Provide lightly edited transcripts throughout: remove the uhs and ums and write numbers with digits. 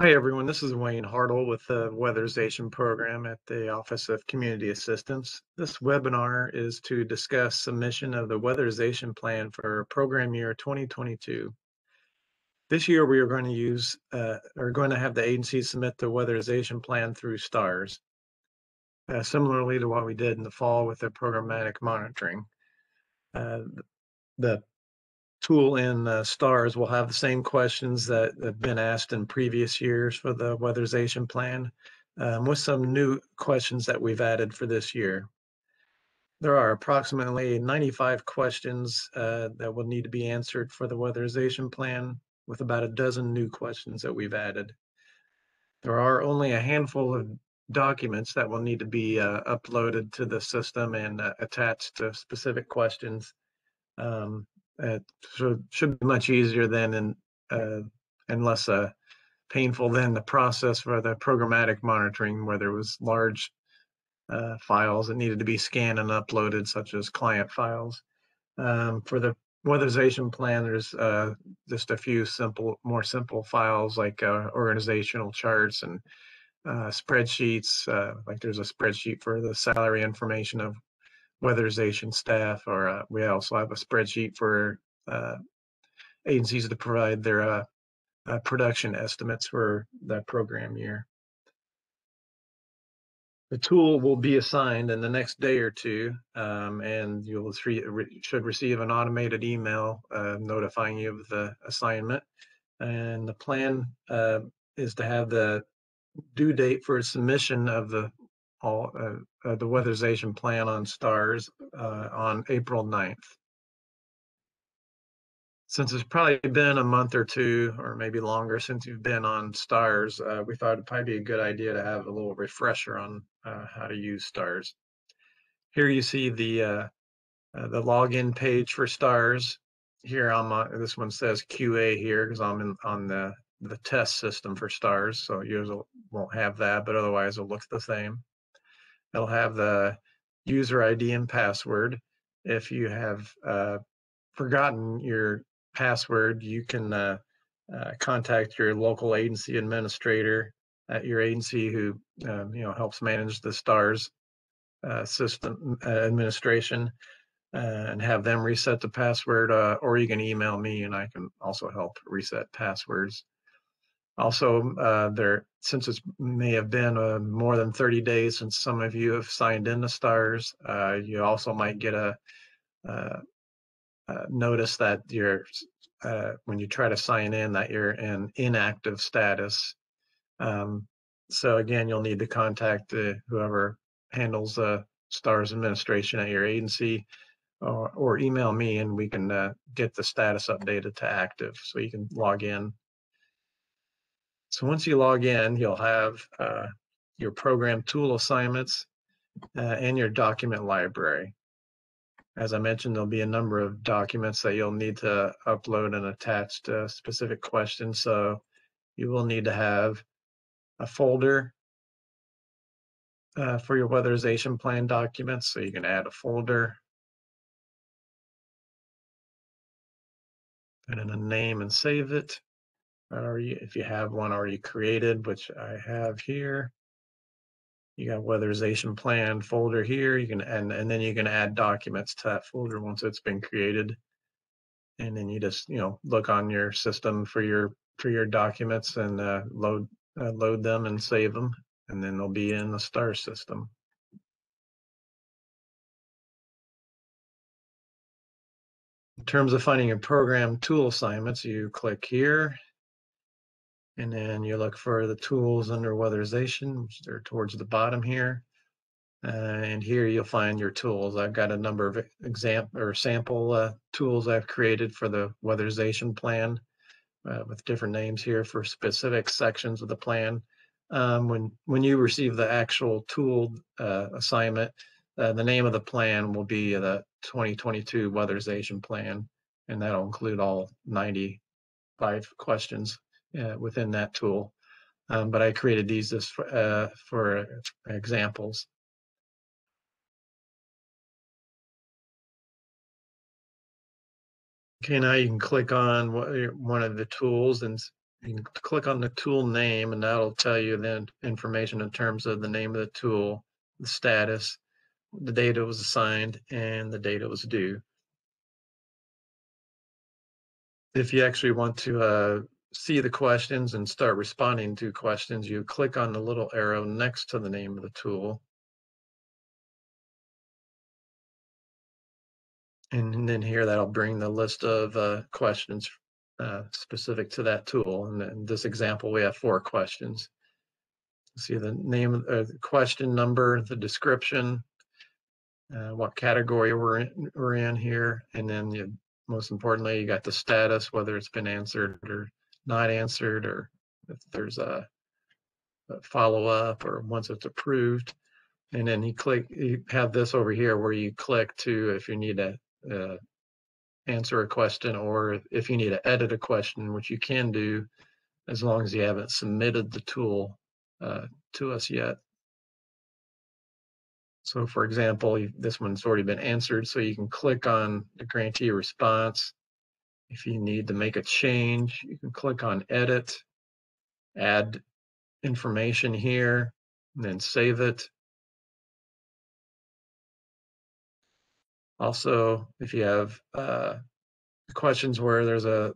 Hi, everyone. This is Wayne Hartle with the Weatherization Program at the Office of Community Assistance. This webinar is to discuss submission of the Weatherization Plan for program year 2022. This year, we are going to have the agency submit the Weatherization Plan through STARS, similarly to what we did in the fall with the programmatic monitoring. The tool in STARS will have the same questions that have been asked in previous years for the weatherization plan, with some new questions that we've added for this year. There are approximately 95 questions that will need to be answered for the weatherization plan, with about a dozen new questions that we've added. There are only a handful of documents that will need to be uploaded to the system and attached to specific questions. It should be much easier than and less painful than the process for the programmatic monitoring, where there was large files that needed to be scanned and uploaded, such as client files. For the weatherization plan, there's just a few more simple files like organizational charts and spreadsheets. Like there's a spreadsheet for the salary information of weatherization staff, or we also have a spreadsheet for agencies to provide their production estimates for that program year. The tool will be assigned in the next day or two, and you should receive an automated email notifying you of the assignment. And the plan is to have the due date for submission of the weatherization plan on STARS on April 9th. Since it's probably been a month or two, or maybe longer since you've been on STARS, we thought it'd probably be a good idea to have a little refresher on how to use STARS. Here you see the login page for STARS. Here this one says QA here because I'm on the test system for STARS, so yours won't have that, but otherwise it'll look the same. It'll have the user ID and password. If you have forgotten your password, you can contact your local agency administrator at your agency who helps manage the STARS system administration, and have them reset the password, or you can email me and I can also help reset passwords. Also, since it may have been more than 30 days since some of you have signed into STARS, you also might get a notice that when you try to sign in, that you're in inactive status. So again, you'll need to contact whoever handles STARS administration at your agency, or email me, and we can get the status updated to active so you can log in. So once you log in, you'll have your program tool assignments and your document library. As I mentioned, there'll be a number of documents that you'll need to upload and attach to specific questions. So you will need to have a folder for your weatherization plan documents. So you can add a folder, put in a name and save it. If you have one already created, which I have here, you got weatherization plan folder here. You can and then you can add documents to that folder once it's been created. And then you just look on your system for your documents and load them and save them, and then they'll be in the STARS system. In terms of finding your program tool assignments, you click here, and then you look for the tools under weatherization, which they're towards the bottom here. And here you'll find your tools. I've got a number of sample tools I've created for the weatherization plan, with different names here for specific sections of the plan. When you receive the actual tool assignment, the name of the plan will be the 2022 weatherization plan, and that'll include all 95 questions within that tool. But I created these just for examples. Okay, now you can click on one of the tools and You can click on the tool name, and that'll tell you then information in terms of the name of the tool, the status, the date it was assigned, and the date it was due. If you actually want to see the questions and start responding to questions, you click on the little arrow next to the name of the tool. And then here that'll bring the list of questions specific to that tool. And in this example, we have 4 questions. See the name of the question number, the description, what category we're in here, and then most importantly, you got the status, whether it's been answered or not answered, or if there's a follow-up or once it's approved. And then you have this over here where you click to if you need to answer a question, or if you need to edit a question, which you can do as long as you haven't submitted the tool to us yet. So for example, this one's already been answered, so you can click on the grantee response. If you need to make a change, you can click on edit, add information here, and then save it. Also, if you have questions where you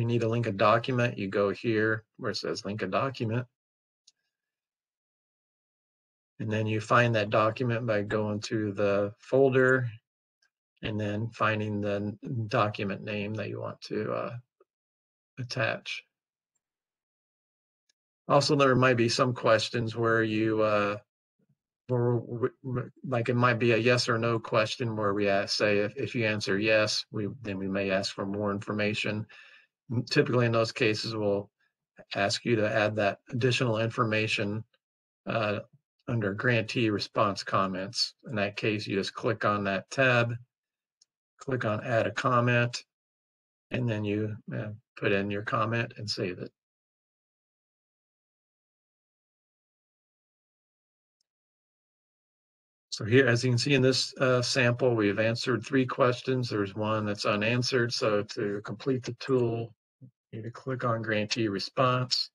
need to link a document, you go here where it says link a document. And then you find that document by going to the folder and then finding the document name that you want to attach. Also, there might be some questions where like it might be a yes or no question where we say if you answer yes, then we may ask for more information. Typically in those cases, we'll ask you to add that additional information under grantee response comments. In that case, you just click on that tab, click on add a comment, and then you put in your comment and save it. So here, as you can see in this sample, we've answered 3 questions. There's one that's unanswered. So to complete the tool, you need to click on grantee response.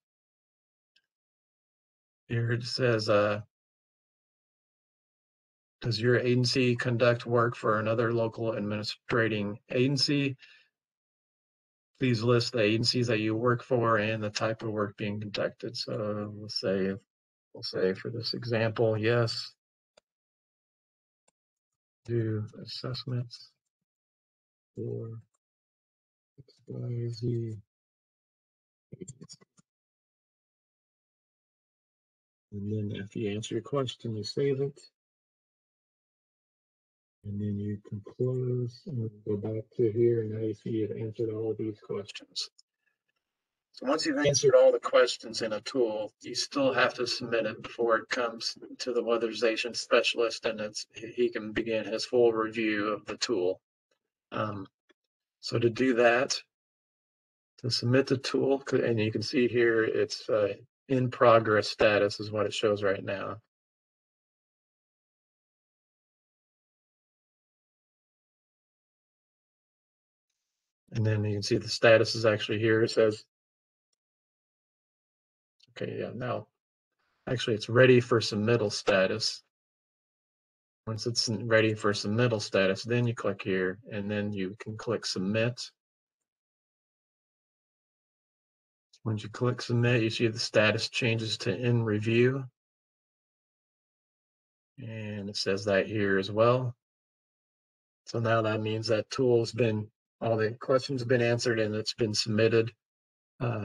Here it says, does your agency conduct work for another local administrating agency? Please list the agencies that you work for and the type of work being conducted. So we'll say for this example, yes, do assessments for XYZ. And then after you answer your question, you save it. And then you can close and go back to here, and now you see you've answered all of these questions. So once you've answered all the questions in a tool, you still have to submit it before it comes to the weatherization specialist, and he can begin his full review of the tool. So to do that, to submit the tool, and you can see here it's in progress status is what it shows right now. And then you can see the status is actually here. It says, okay, yeah, now actually it's ready for submittal status. Once it's ready for submittal status, then you click here and then you can click submit. Once you click submit, you see the status changes to in review. And it says that here as well. So now that means that tool's been, all the questions have been answered and it's been submitted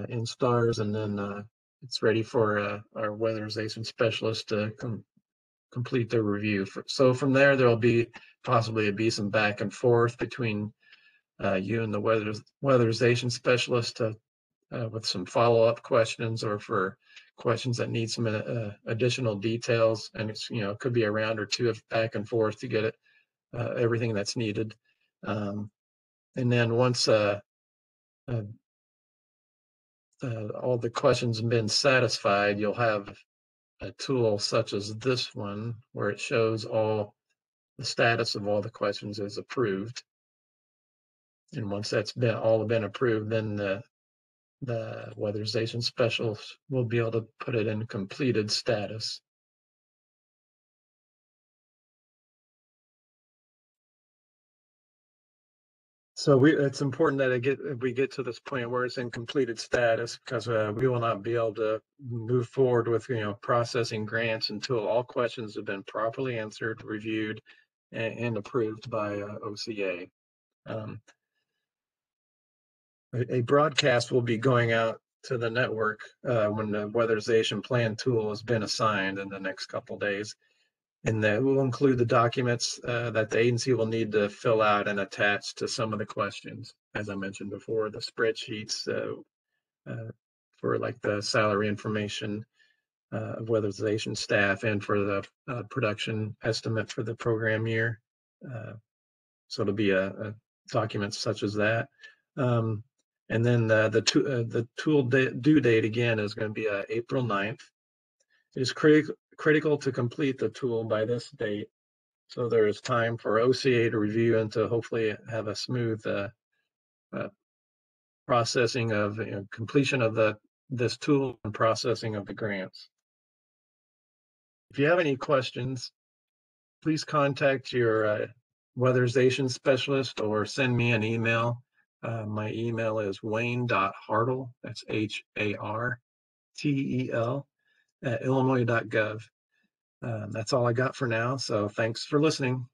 in stars, and then it's ready for our weatherization specialist to complete the review. So from there, there'll be possibly be some back and forth between you and the weatherization specialist with some follow-up questions, or for questions that need some additional details. And it's, it could be a round or two of back and forth to get it everything that's needed. And then once all the questions have been satisfied, you'll have a tool such as this one where it shows all the status of all the questions is approved. And once that's all been approved, then the weatherization specialist will be able to put it in completed status. So it's important that we get to this point where it's in completed status, because we will not be able to move forward with processing grants until all questions have been properly answered, reviewed, and approved by OCA. A broadcast will be going out to the network when the weatherization plan tool has been assigned in the next couple of days. And that will include the documents that the agency will need to fill out and attach to some of the questions. As I mentioned before, the spreadsheets for like the salary information of weatherization staff, and for the production estimate for the program year. So it'll be a document such as that. And then the tool due date again is going to be April 9th. It is critical to complete the tool by this date, so there is time for OCA to review and to hopefully have a smooth processing of completion of this tool and processing of the grants. If you have any questions, please contact your weatherization specialist or send me an email. My email is wayne.hartel, that's HARTEL, @illinois.gov. That's all I got for now, so thanks for listening.